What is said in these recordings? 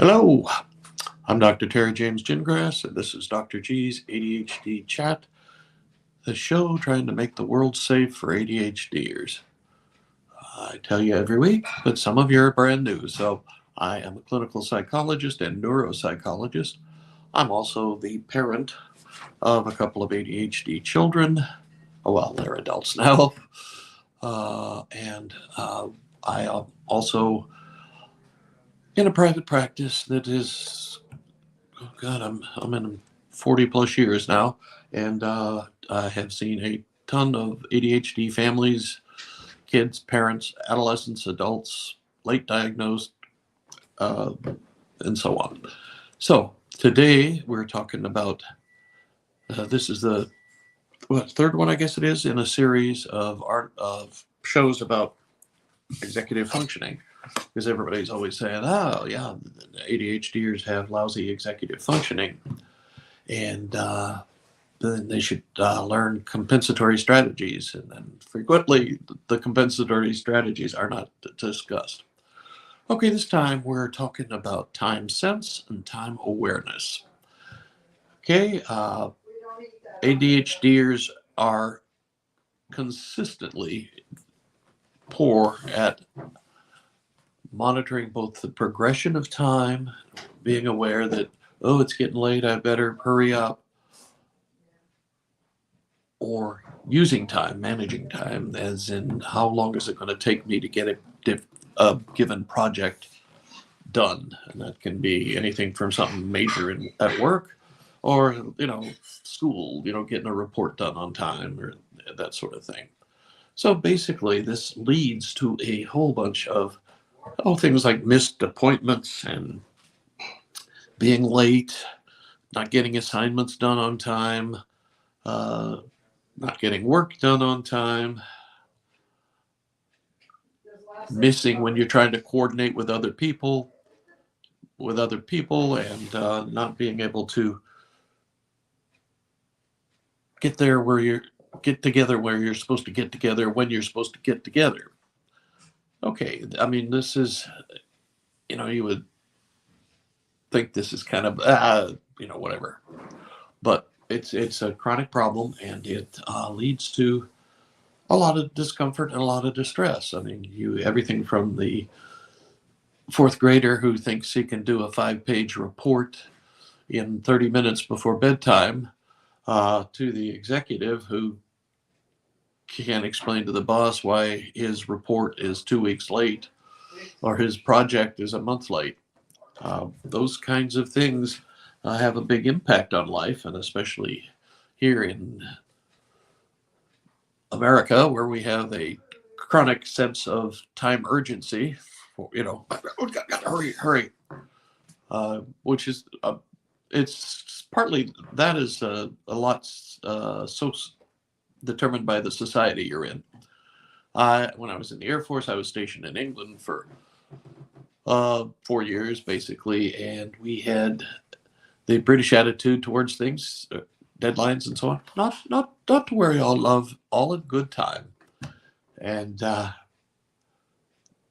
Hello, I'm Dr. Terry James Gingrass, and this is Dr. G's ADHD Chat, the show trying to make the world safe for ADHDers. I tell you every week, but some of you are brand new. So I am a clinical psychologist and neuropsychologist. I'm also the parent of a couple of ADHD children. Oh, well, they're adults now. And I am also in a private practice that is, oh God, I'm in 40 plus years now, and I have seen a ton of ADHD families, kids, parents, adolescents, adults, late diagnosed, uh, and so on. So today we're talking about this is the third one, I guess it is, in a series of shows about executive functioning, because everybody's always saying, "Oh, yeah, ADHDers have lousy executive functioning," and then they should learn compensatory strategies. And then frequently, the compensatory strategies are not discussed. Okay, this time we're talking about time sense and time awareness. Okay, ADHDers are consistently poor at monitoring both the progression of time, being aware that, oh, it's getting late, I better hurry up, or using time, managing time, as in how long is it going to take me to get a given project done. And that can be anything from something major at work, or school, getting a report done on time, or that sort of thing. So basically, this leads to a whole bunch of things like missed appointments and being late, not getting assignments done on time, uh, not getting work done on time, missing when you're trying to coordinate with other people, and not being able to get there where get together where you're supposed to get together when you're supposed to get together. Okay, I mean, this is, you would think this is kind of whatever, but it's a chronic problem, and it leads to a lot of discomfort and a lot of distress. I mean, everything from the fourth grader who thinks he can do a 5-page report in 30 minutes before bedtime, to the executive who can't explain to the boss why his report is 2 weeks late or his project is a month late. Those kinds of things have a big impact on life, and especially here in America, where we have a chronic sense of time urgency. Gotta hurry, which is it's partly that is a lot so determined by the society you're in. When I was in the Air Force, I was stationed in England for 4 years, basically, and we had the British attitude towards things, deadlines and so on. Not to worry, all love, all in good time. And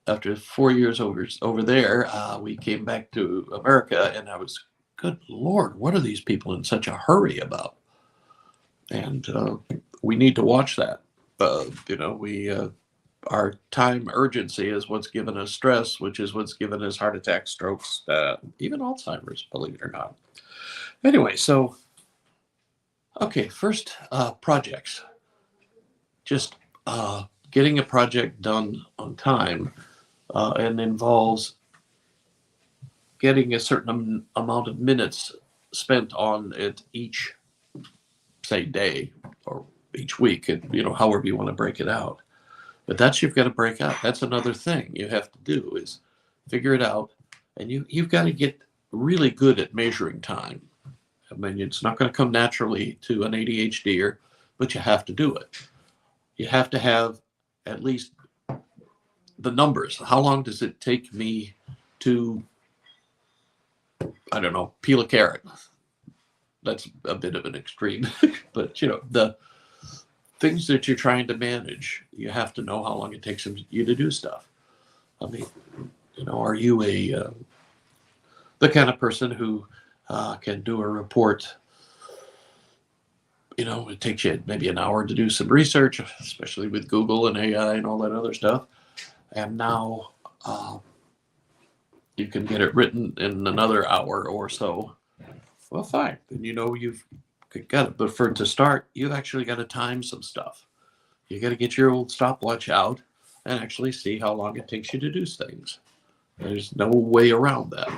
after 4 years over there, we came back to America, and I was, good Lord, what are these people in such a hurry about? And we need to watch that. Our time urgency is what's given us stress, which is what's given us heart attacks, strokes, even Alzheimer's, believe it or not. Anyway, so, okay, first, projects. Just getting a project done on time and involves getting a certain amount of minutes spent on it each, say, day or each week, and however you want to break it out. But you've got to break out. That's another thing you have to do, is figure it out, and you've got to get really good at measuring time. I mean, it's not going to come naturally to an ADHDer, but you have to do it. You have to have at least the numbers. How long does it take me to, I don't know, peel a carrot? That's a bit of an extreme, but the things that you're trying to manage, you have to know how long it takes you to do stuff. I mean, are you the kind of person who can do a report. It takes you maybe an hour to do some research, especially with Google and AI and all that other stuff. And now you can get it written in another hour or so. Well, fine. Then you've got it. But to start, you've actually got to time some stuff. You got to get your old stopwatch out and actually see how long it takes you to do things. There's no way around that,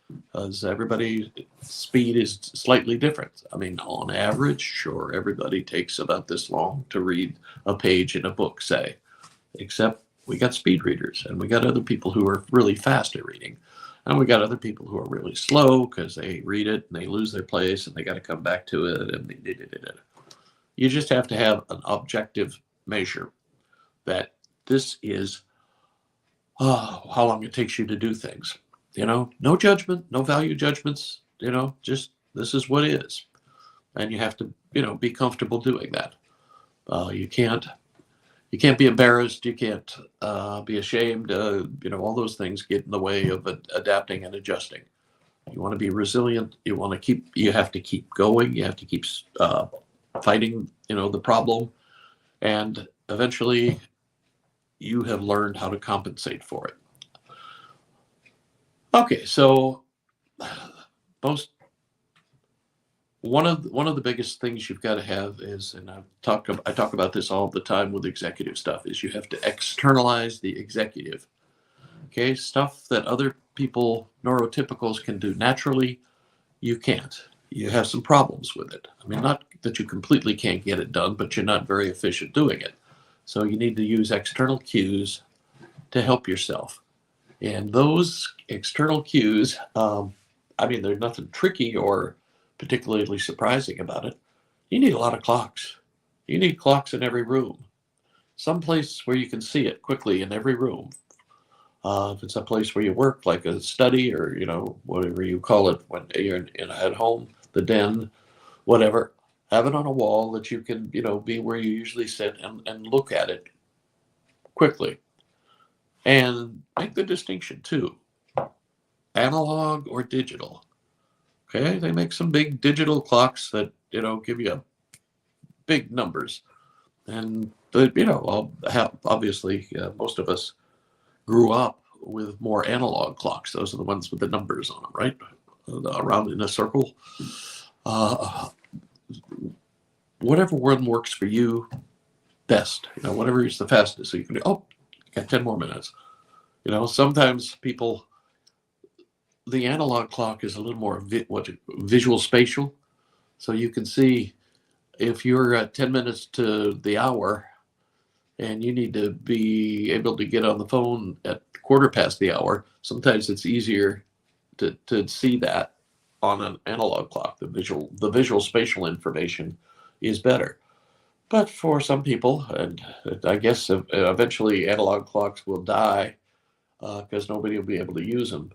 because everybody's speed is slightly different. I mean, on average, sure, everybody takes about this long to read a page in a book, say, except we got speed readers, and we got other people who are really fast at reading, and we got other people who are really slow because they read it and they lose their place and they got to come back to it. And you just have to have an objective measure that this is how long it takes you to do things. No judgment, no value judgments, just this is what is. And you have to, be comfortable doing that. You can't be embarrassed. You can't be ashamed. All those things get in the way of adapting and adjusting. You want to be resilient. You have to keep going. You have to keep fighting, the problem. And eventually you have learned how to compensate for it. Okay, so one of the biggest things you've got to have is, and I talk about this all the time with executive stuff, is you have to externalize the executive. Okay, stuff that other people, neurotypicals, can do naturally, you can't. You have some problems with it. I mean, not that you completely can't get it done, but you're not very efficient doing it. So you need to use external cues to help yourself. And those external cues, there's nothing tricky or particularly surprising about it. You need a lot of clocks. You need clocks in every room. Some place where you can see it quickly in every room. If it's a place where you work, like a study or, whatever you call it when you're at home, the den, whatever, have it on a wall that you can, be where you usually sit and look at it quickly. And make the distinction too, analog or digital. Okay, they make some big digital clocks that, give you big numbers. And, obviously, most of us grew up with more analog clocks. Those are the ones with the numbers on them, right? Around in a circle. Whatever one works for you best, whatever is the fastest. So you can do, got 10 more minutes. Sometimes the analog clock is a little more visual spatial. So you can see if you're at 10 minutes to the hour and you need to be able to get on the phone at quarter past the hour, sometimes it's easier to see that on an analog clock. The visual spatial information is better. But for some people, and I guess eventually analog clocks will die because nobody will be able to use them.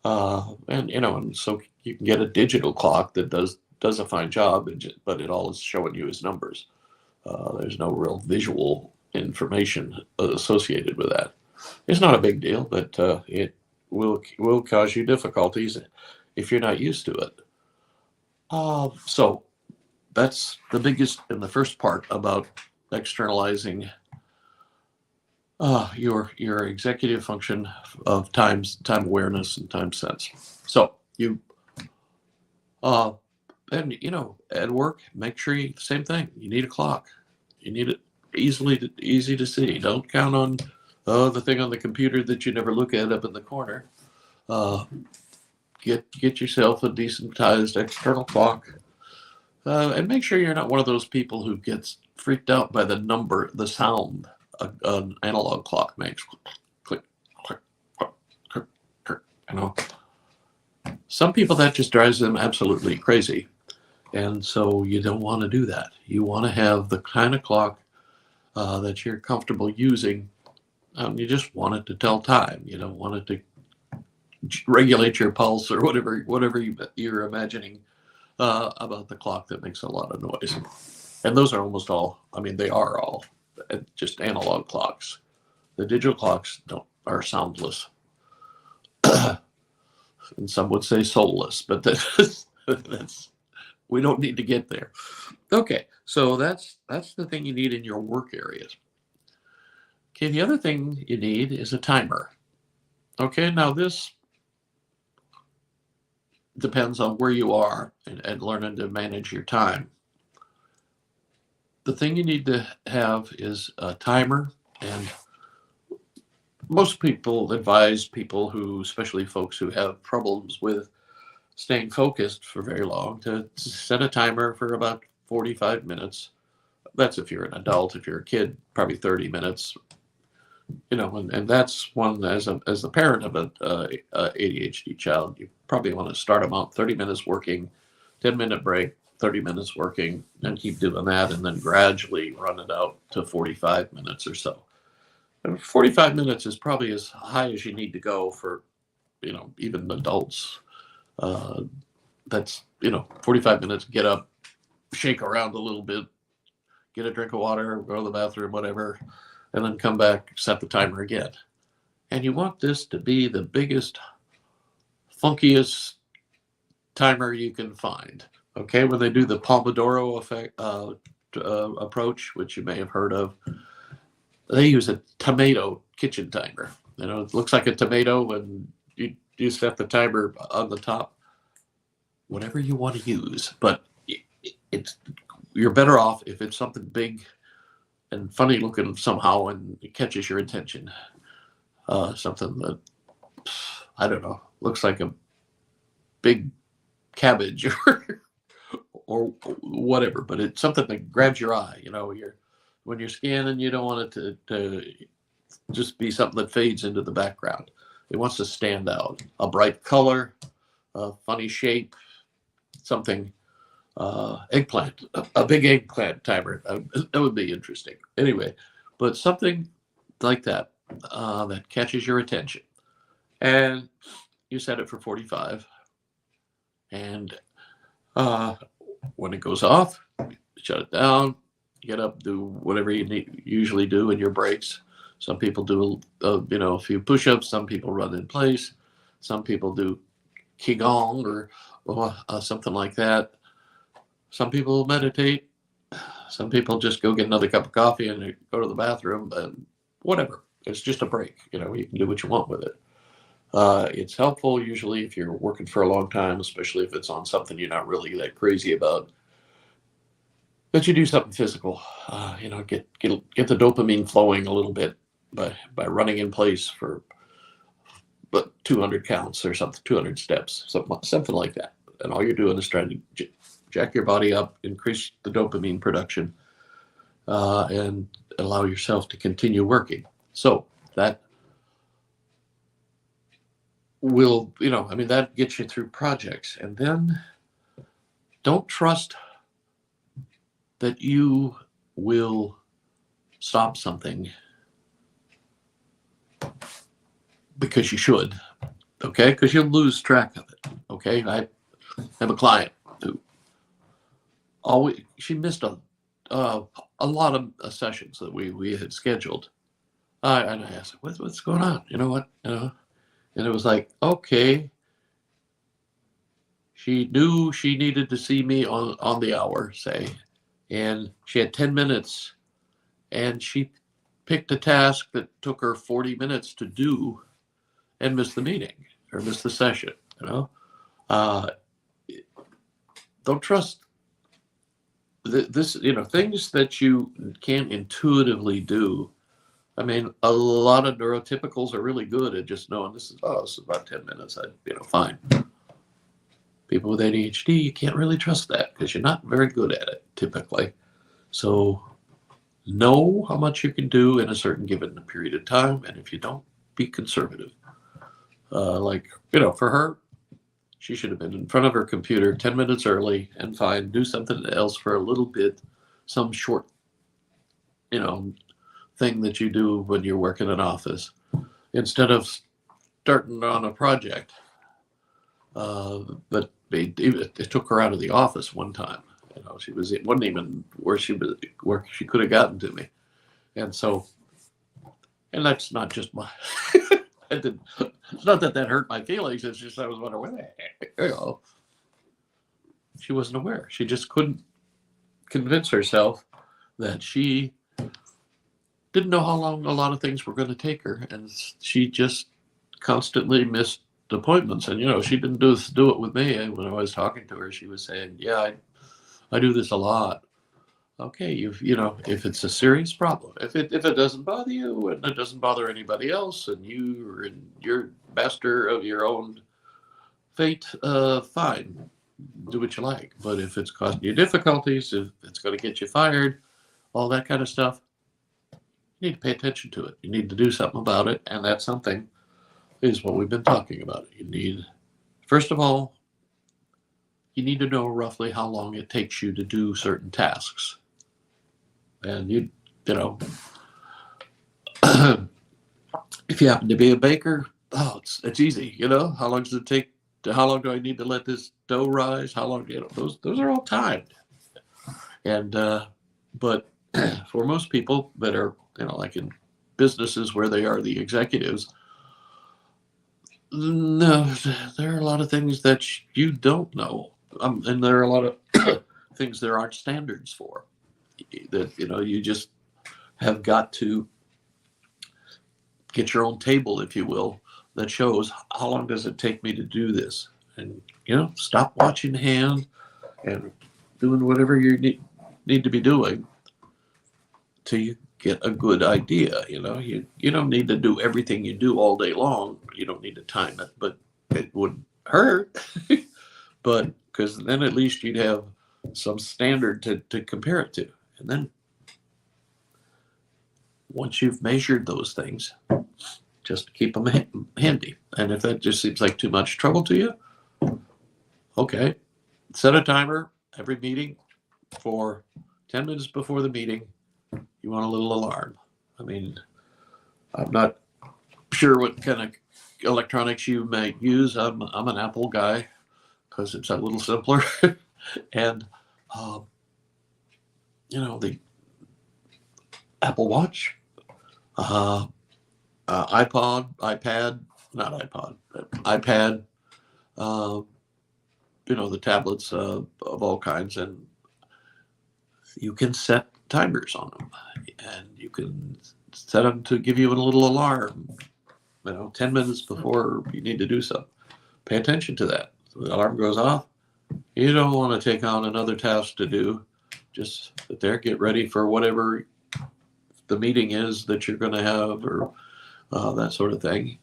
And so you can get a digital clock that does a fine job, but it all is showing you as numbers. There's no real visual information associated with that. It's not a big deal, but it will cause you difficulties if you're not used to it. So that's the biggest and the first part about externalizing your executive function of time awareness and time sense. So you and at work, make sure same thing. You need a clock. You need it easy to see. Don't count on the thing on the computer that you never look at up in the corner. Get yourself a decent sized external clock, and make sure you're not one of those people who gets freaked out by the sound an analog clock makes. Click, click, click, click, click. Some people, that just drives them absolutely crazy, and so you don't want to do that. You want to have the kind of clock that you're comfortable using. You just want it to tell time. You don't want it to regulate your pulse or whatever you're imagining about the clock that makes a lot of noise. And those are almost all, they are all just analog clocks. The digital clocks are soundless. and some would say soulless, but that's we don't need to get there. Okay, so that's the thing you need in your work areas. Okay, the other thing you need is a timer. Okay, now this depends on where you are and learning to manage your time. The thing you need to have is a timer, and most people advise people who, especially folks who have problems with staying focused for very long, to set a timer for about 45 minutes. That's if you're an adult. If you're a kid, probably 30 minutes. And that's one, as the parent of an ADHD child, you probably want to start them out 30 minutes working, 10-minute break, 30 minutes working, and keep doing that, and then gradually run it out to 45 minutes or so. And 45 minutes is probably as high as you need to go for, even adults. That's 45 minutes, get up, shake around a little bit, get a drink of water, go to the bathroom, whatever, and then come back, set the timer again. And you want this to be the biggest, funkiest timer you can find. Okay, when they do the Pomodoro effect approach, which you may have heard of, they use a tomato kitchen timer. It looks like a tomato, and you set the timer on the top, whatever you want to use. But you're better off if it's something big and funny looking somehow, and it catches your attention. Something that, I don't know, looks like a big cabbage or whatever, but it's something that grabs your eye. When you're scanning, you don't want it to just be something that fades into the background. It wants to stand out. A bright color, a funny shape, something. Eggplant, a big eggplant timer. That would be interesting. Anyway, but something like that that catches your attention, and you set it for 45. And when it goes off, shut it down. Get up, do whatever you usually do in your breaks. Some people do a few push-ups. Some people run in place. Some people do qigong or something like that. Some people meditate. Some people just go get another cup of coffee and go to the bathroom, and whatever. It's just a break. You can do what you want with it. It's helpful usually if you're working for a long time, especially if it's on something you're not really that crazy about. But you do something physical. Get the dopamine flowing a little bit by running in place for 200 counts or something, 200 steps, something like that. And all you're doing is trying to jack your body up, increase the dopamine production, and allow yourself to continue working. So that will, that gets you through projects. And then don't trust that you will stop something because you should, okay? Because you'll lose track of it, okay? I have a client who she missed a lot of sessions that we had scheduled. And I asked, what's going on? And it was like, okay, she knew she needed to see me on the hour, say, and she had 10 minutes, and she picked a task that took her 40 minutes to do and missed the meeting or missed the session, Don't trust this, things that you can't intuitively do. A lot of neurotypicals are really good at just knowing this is about 10 minutes. Fine. People with ADHD, you can't really trust that because you're not very good at it typically. So know how much you can do in a certain given period of time. And if you don't, be conservative. For her, she should have been in front of her computer 10 minutes early and fine, do something else for a little bit, some short, thing that you do when you're working in an office, instead of starting on a project. But it took her out of the office one time. It wasn't even where she could have gotten to me. And that's not just It's not that that hurt my feelings. It's just I was wondering, where the heck, she wasn't aware. She just couldn't convince herself that she didn't know how long a lot of things were going to take her, and she just constantly missed appointments. And she didn't do it with me. When I was talking to her, she was saying, "Yeah, I do this a lot." Okay, if it's a serious problem, if it doesn't bother you and it doesn't bother anybody else, and you're master of your own fate, fine, do what you like. But if it's causing you difficulties, if it's going to get you fired, all that kind of stuff, you need to pay attention to it. You need to do something about it, and that something is what we've been talking about. First of all, you need to know roughly how long it takes you to do certain tasks. And if you happen to be a baker, it's easy. How long does it take? How long do I need to let this dough rise? How long? Those are all timed. And but for most people that are like in businesses where they are the executives, no, there are a lot of things that you don't know, and there are a lot of things there aren't standards for. That you just have got to get your own table, if you will, that shows how long does it take me to do this, and stop watching hand and doing whatever you need to be doing till you get a good idea. You don't need to do everything you do all day long. You don't need to time it, but it wouldn't hurt. But because then at least you'd have some standard to compare it to. And then once you've measured those things, just keep them handy. And if that just seems like too much trouble to you, okay, set a timer every meeting for 10 minutes before the meeting. You want a little alarm. I mean, I'm not sure what kind of electronics you might use. I'm an Apple guy because it's a little simpler. And the Apple Watch, iPad, not iPod, but iPad, the tablets of all kinds, and you can set timers on them, and you can set them to give you a little alarm, 10 minutes before you need to do something. Pay attention to that. So the alarm goes off. You don't want to take on another task to do. Just sit there, get ready for whatever the meeting is that you're going to have, or that sort of thing.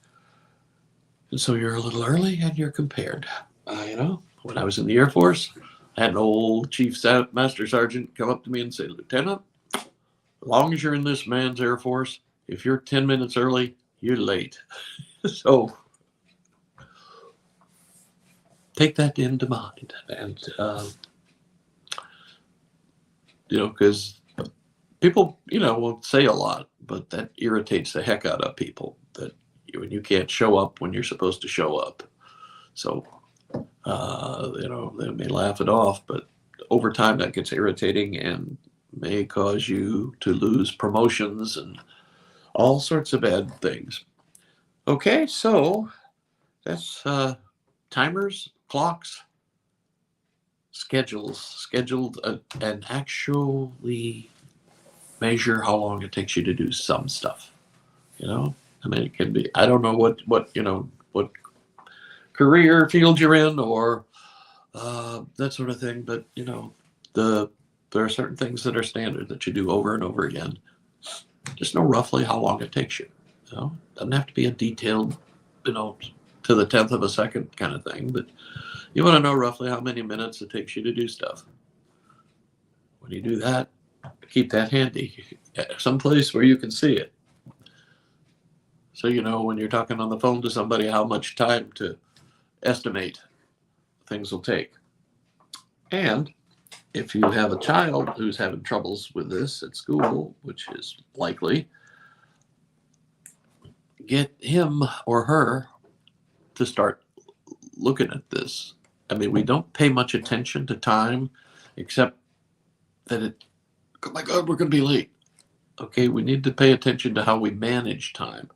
And so you're a little early and you're compared. When I was in the Air Force, I had an old Chief Master Sergeant come up to me and say, "Lieutenant, as long as you're in this man's Air Force, if you're 10 minutes early, you're late." So take that into mind. And, because people, won't say a lot, but that irritates the heck out of people, that when you can't show up when you're supposed to show up. So, they may laugh it off, but over time that gets irritating and may cause you to lose promotions and all sorts of bad things. Okay, so that's timers, clocks, scheduled, and actually measure how long it takes you to do some stuff. It can be, I don't know what career field you're in, or that sort of thing, but there are certain things that are standard that you do over and over again. Just know roughly how long it takes you. Doesn't have to be a detailed, to the 10th of a second kind of thing, but you want to know roughly how many minutes it takes you to do stuff. When you do that, keep that handy, someplace where you can see it. So when you're talking on the phone to somebody how much time to estimate things will take. And if you have a child who's having troubles with this at school, which is likely, get him or her to start looking at this. We don't pay much attention to time, except that oh my God, we're going to be late. Okay, we need to pay attention to how we manage time.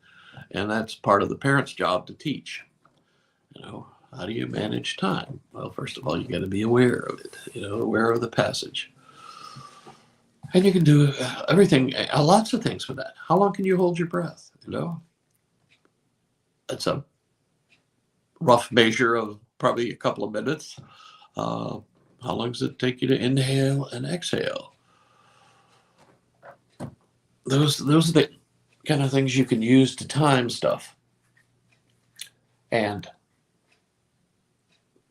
And that's part of the parent's job to teach. How do you manage time? Well, first of all, you got to be aware of it, aware of the passage. And you can do everything, lots of things with that. How long can you hold your breath? That's a rough measure of probably a couple of minutes. How long does it take you to inhale and exhale? Those are the kind of things you can use to time stuff. And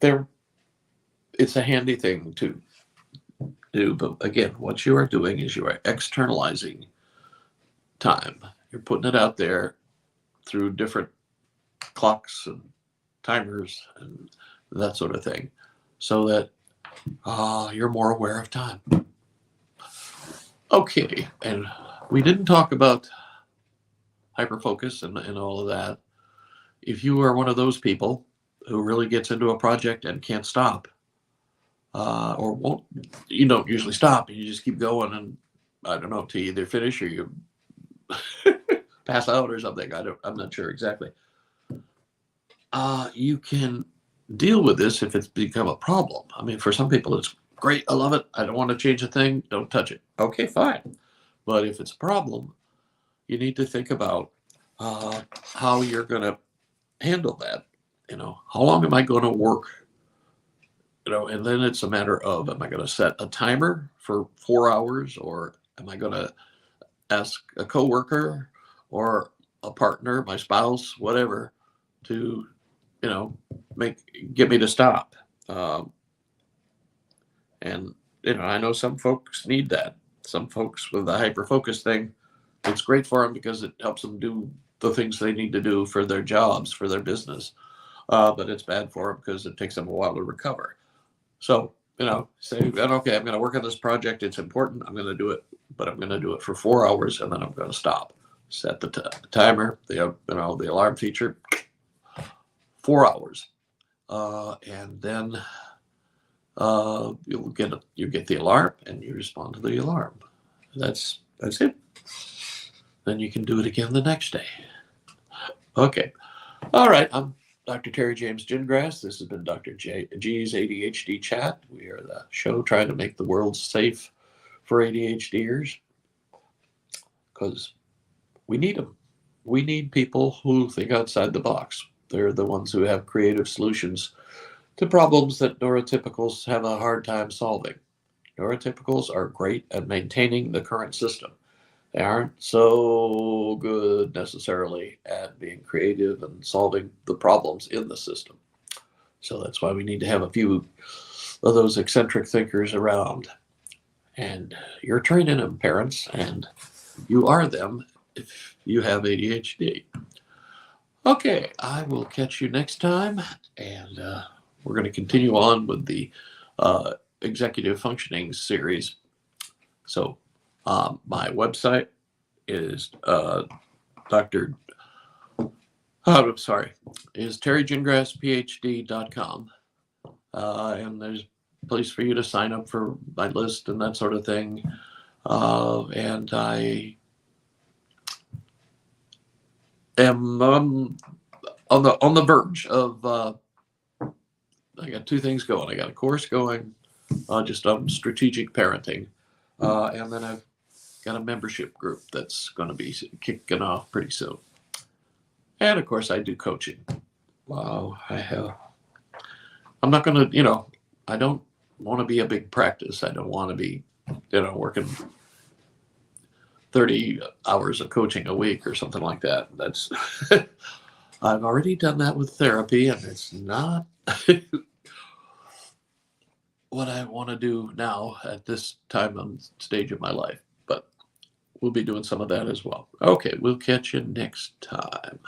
it's a handy thing to do. But again, what you are doing is you are externalizing time. You're putting it out there through different clocks and timers and that sort of thing, so that you're more aware of time. Okay, and we didn't talk about hyperfocus and all of that. If you are one of those people who really gets into a project and can't stop, or won't, you don't usually stop, and you just keep going, and I don't know, to either finish or you pass out or something. I'm not sure exactly. You can deal with this if it's become a problem. I mean, for some people, it's great. I love it. I don't want to change a thing. Don't touch it. Okay, fine. But if it's a problem, you need to think about how you're going to handle that. How long am I going to work? And then it's a matter of, am I going to set a timer for 4 hours, or am I going to ask a coworker or a partner, my spouse, whatever, to, get me to stop? And, I know some folks need that. Some folks with the hyper-focus thing, it's great for them because it helps them do the things they need to do for their jobs, for their business. But it's bad for them because it takes them a while to recover. So, say, okay, I'm going to work on this project. It's important. I'm going to do it, but I'm going to do it for 4 hours, and then I'm going to stop. Set the timer, the alarm feature, 4 hours. And then you get the alarm, and you respond to the alarm. That's it. Then you can do it again the next day. Okay. All right. I'm Dr. Terry James Gingras. This has been Dr. G's ADHD Chat. We are the show trying to make the world safe for ADHDers, because we need them. We need people who think outside the box. They're the ones who have creative solutions to problems that neurotypicals have a hard time solving. Neurotypicals are great at maintaining the current system. They aren't so good necessarily at being creative and solving the problems in the system. So that's why we need to have a few of those eccentric thinkers around. And you're training them, parents, and you are them if you have ADHD. Okay, I will catch you next time, and we're going to continue on with the executive functioning series. So my website is is terrygingrassphd.com. And there's a place for you to sign up for my list and that sort of thing. And I am on the verge of I got two things going. I got a course going just on strategic parenting, and then I've got a membership group that's going to be kicking off pretty soon. And of course, I do coaching. Wow, I'm not going to, I don't want to be a big practice. I don't want to be, working 30 hours of coaching a week or something like that. That's I've already done that with therapy, and it's not what I want to do now at this time and stage of my life. But we'll be doing some of that as well. Okay, we'll catch you next time.